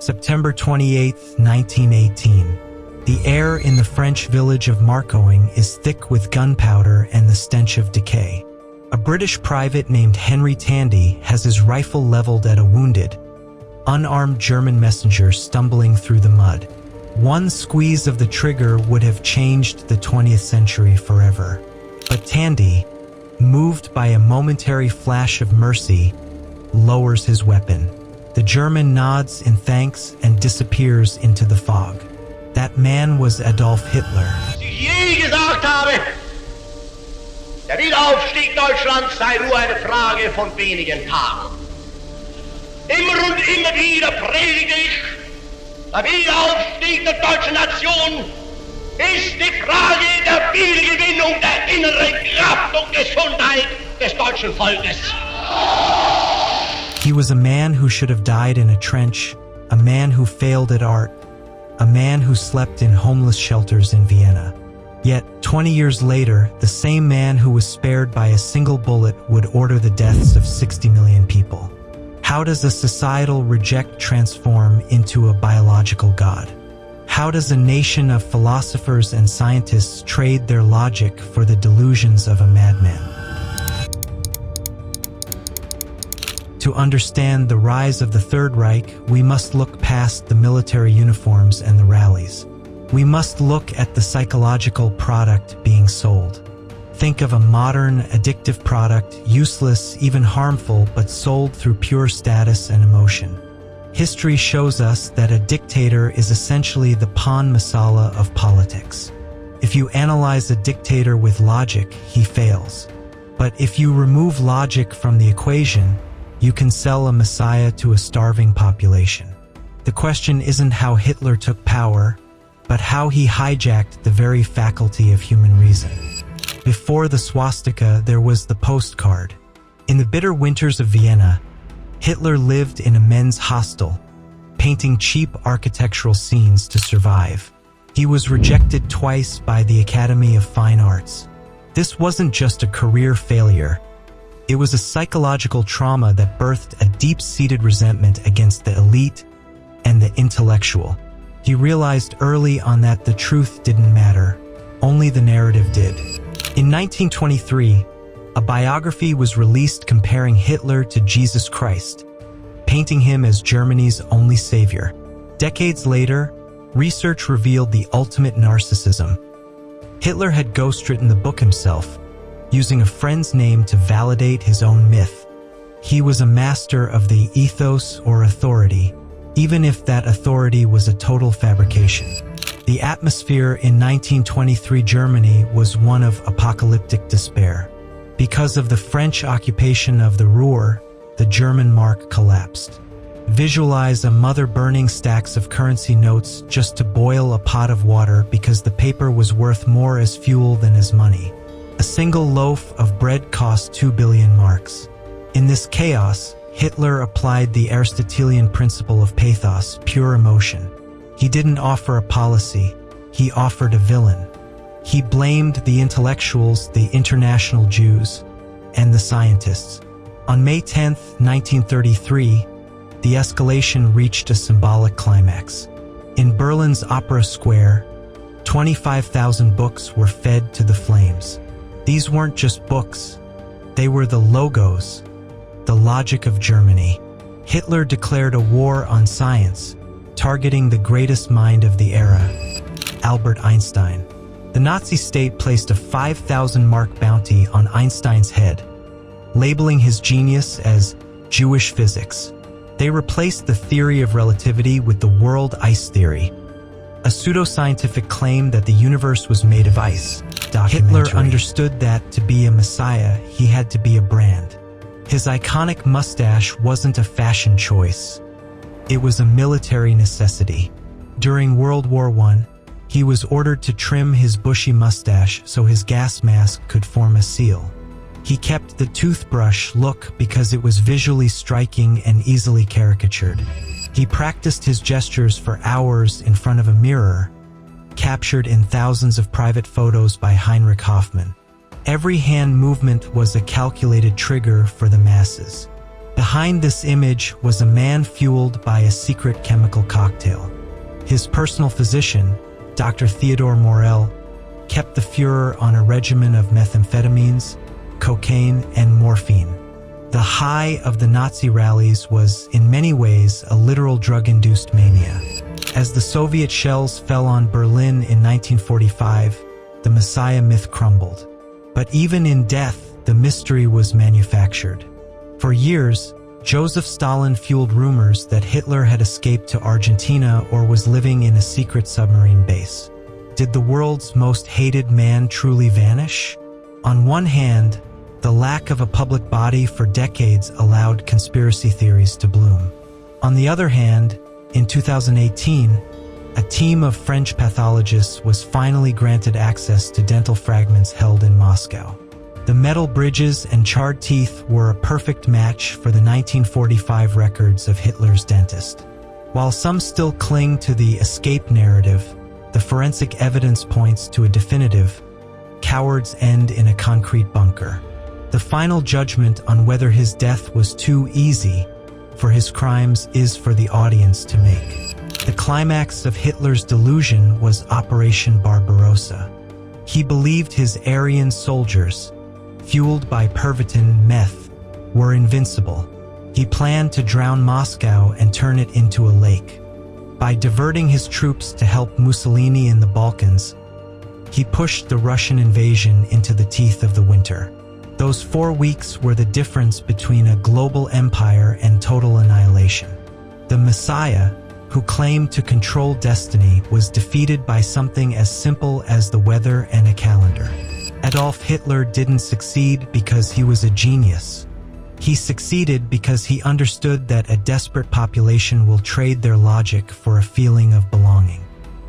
September 28, 1918. The air in the French village of Marcoing is thick with gunpowder and the stench of decay. A British private named Henry Tandey has his rifle leveled at a wounded, unarmed German messenger stumbling through the mud. One squeeze of the trigger would have changed the 20th century forever. But Tandey, moved by a momentary flash of mercy, lowers his weapon. The German nods in thanks and disappears into the fog. That man was Adolf Hitler. Was ich je gesagt habe, der Wiederaufstieg Deutschlands sei nur eine Frage von wenigen Tagen. Immer und immer wieder predige ich, der Wiederaufstieg der deutschen Nation ist die Frage der Wiedergewinnung der inneren Kraft und Gesundheit des deutschen Volkes. He was a man who should have died in a trench, a man who failed at art, a man who slept in homeless shelters in Vienna. Yet, 20 years later, the same man who was spared by a single bullet would order the deaths of 60 million people. How does a societal reject transform into a biological god? How does a nation of philosophers and scientists trade their logic for the delusions of a madman? To understand the rise of the Third Reich, we must look past the military uniforms and the rallies. We must look at the psychological product being sold. Think of a modern, addictive product, useless, even harmful, but sold through pure status and emotion. History shows us that a dictator is essentially the pan masala of politics. If you analyze a dictator with logic, he fails. But if you remove logic from the equation, you can sell a messiah to a starving population. The question isn't how Hitler took power, but how he hijacked the very faculty of human reason. Before the swastika, there was the postcard. In the bitter winters of Vienna, Hitler lived in a men's hostel, painting cheap architectural scenes to survive. He was rejected twice by the Academy of Fine Arts. This wasn't just a career failure. It was a psychological trauma that birthed a deep-seated resentment against the elite and the intellectual. He realized early on that the truth didn't matter, only the narrative did. In 1923, a biography was released comparing Hitler to Jesus Christ, painting him as Germany's only savior. Decades later, research revealed the ultimate narcissism. Hitler had ghostwritten the book himself, using a friend's name to validate his own myth. He was a master of the ethos or authority, even if that authority was a total fabrication. The atmosphere in 1923 Germany was one of apocalyptic despair. Because of the French occupation of the Ruhr, the German mark collapsed. Visualize a mother burning stacks of currency notes just to boil a pot of water because the paper was worth more as fuel than as money. A single loaf of bread cost 2 billion marks. In this chaos, Hitler applied the Aristotelian principle of pathos, pure emotion. He didn't offer a policy, he offered a villain. He blamed the intellectuals, the international Jews, and the scientists. On May 10, 1933, the escalation reached a symbolic climax. In Berlin's Opera Square, 25,000 books were fed to the flames. These weren't just books, they were the logos, the logic of Germany. Hitler declared a war on science, targeting the greatest mind of the era, Albert Einstein. The Nazi state placed a 5,000 mark bounty on Einstein's head, labeling his genius as Jewish physics. They replaced the theory of relativity with the world ice theory, a pseudoscientific claim that the universe was made of ice. Hitler understood that to be a messiah, he had to be a brand. His iconic mustache wasn't a fashion choice. It was a military necessity. During World War I, he was ordered to trim his bushy mustache so his gas mask could form a seal. He kept the toothbrush look because it was visually striking and easily caricatured. He practiced his gestures for hours in front of a mirror, captured in thousands of private photos by Heinrich Hoffmann. Every hand movement was a calculated trigger for the masses. Behind this image was a man fueled by a secret chemical cocktail. His personal physician, Dr. Theodor Morell, kept the Führer on a regimen of methamphetamines, cocaine, and morphine. The high of the Nazi rallies was, in many ways, a literal drug-induced mania. As the Soviet shells fell on Berlin in 1945, the Messiah myth crumbled. But even in death, the mystery was manufactured. For years, Joseph Stalin fueled rumors that Hitler had escaped to Argentina or was living in a secret submarine base. Did the world's most hated man truly vanish? On one hand, the lack of a public body for decades allowed conspiracy theories to bloom. On the other hand, in 2018, a team of French pathologists was finally granted access to dental fragments held in Moscow. The metal bridges and charred teeth were a perfect match for the 1945 records of Hitler's dentist. While some still cling to the escape narrative, the forensic evidence points to a definitive, cowards end in a concrete bunker. The final judgment on whether his death was too easy for his crimes is for the audience to make. The climax of Hitler's delusion was Operation Barbarossa. He believed his Aryan soldiers, fueled by Pervitin meth, were invincible. He planned to drown Moscow and turn it into a lake. By diverting his troops to help Mussolini in the Balkans, he pushed the Russian invasion into the teeth of the winter. Those 4 weeks were the difference between a global empire and total annihilation. The Messiah, who claimed to control destiny, was defeated by something as simple as the weather and a calendar. Adolf Hitler didn't succeed because he was a genius. He succeeded because he understood that a desperate population will trade their logic for a feeling of belonging.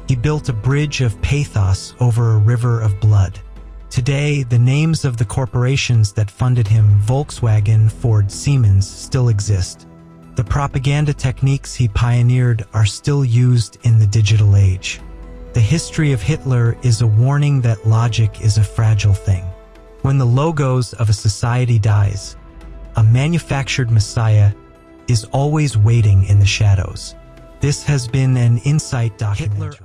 He built a bridge of pathos over a river of blood. Today, the names of the corporations that funded him, Volkswagen, Ford, Siemens, still exist. The propaganda techniques he pioneered are still used in the digital age. The history of Hitler is a warning that logic is a fragile thing. When the logos of a society dies, a manufactured messiah is always waiting in the shadows. This has been an Insight Documentary.